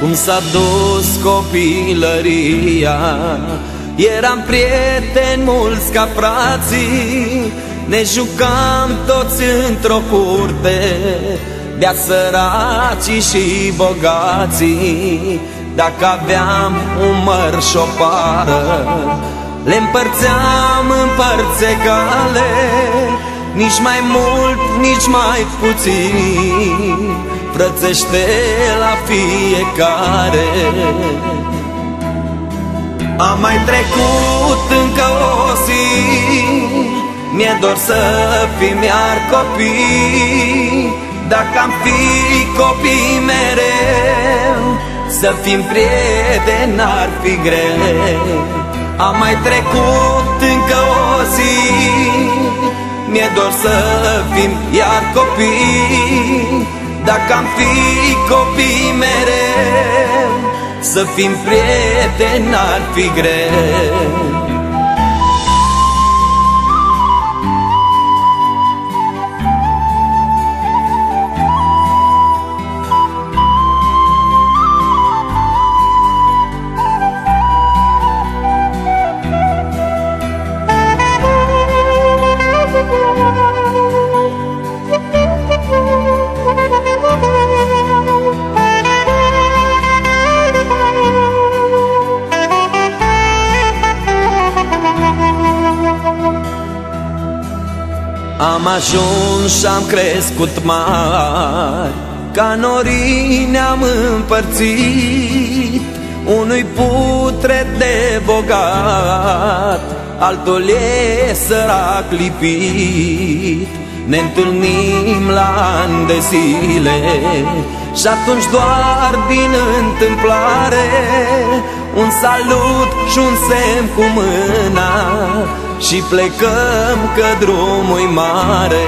Cum s-a dus copilăria, eram prieteni mulți ca frații, ne jucam toți într-o curte, de-a săracii și bogații. Dacă aveam un măr și o pară, le împărțeam în părți egale, nici mai mult, nici mai puțin, frățește la fiecare. Am mai trecut încă o zi, mi-e dor să fim iar copii. Dacă am fi copii mereu, să fim prieteni n-ar fi greu. Am mai trecut încă o zi, mi-e dor să fim iar copii. Dacă am fi copii mereu, să fim prieteni n-ar fi greu. Am ajuns și-am crescut mari, ca norii ne-am împărțit. Unui putred de bogat, altul e sărac lipit. Ne întâlnim la ani de zile și atunci doar din întâmplare un salut și un semn cu mâna și plecăm că drumul-i mare.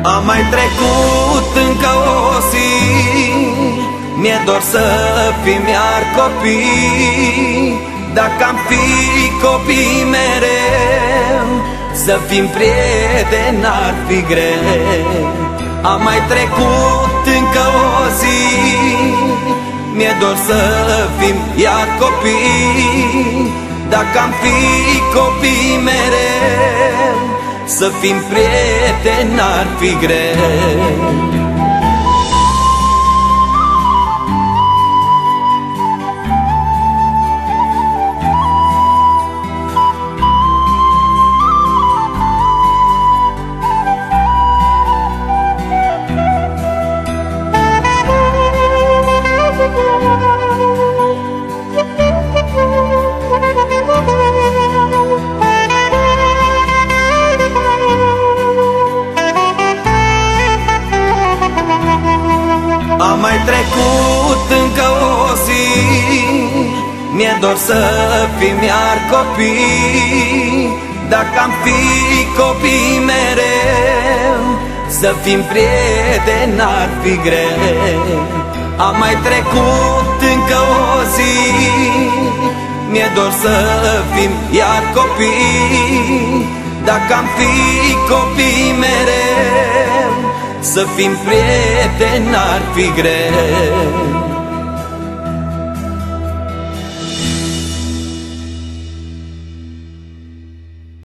Am mai trecut încă o zi, mi-e dor să fim iar copii. Dacă am fi copii mereu, să fim prieteni n-ar fi greu. Am mai trecut încă o zi, mi-e dor să fim iar copii. Dacă am fi copii mereu, să fim prieteni n-ar fi greu. Am mai trecut încă o zi, mi-e dor să fim iar copii. Dacă am fi copii mereu, să fim prieteni n-ar fi greu. Am mai trecut încă o zi, mi-e dor să fim iar copii. Dacă am fi copii mereu, să fim prieteni n-ar fi greu.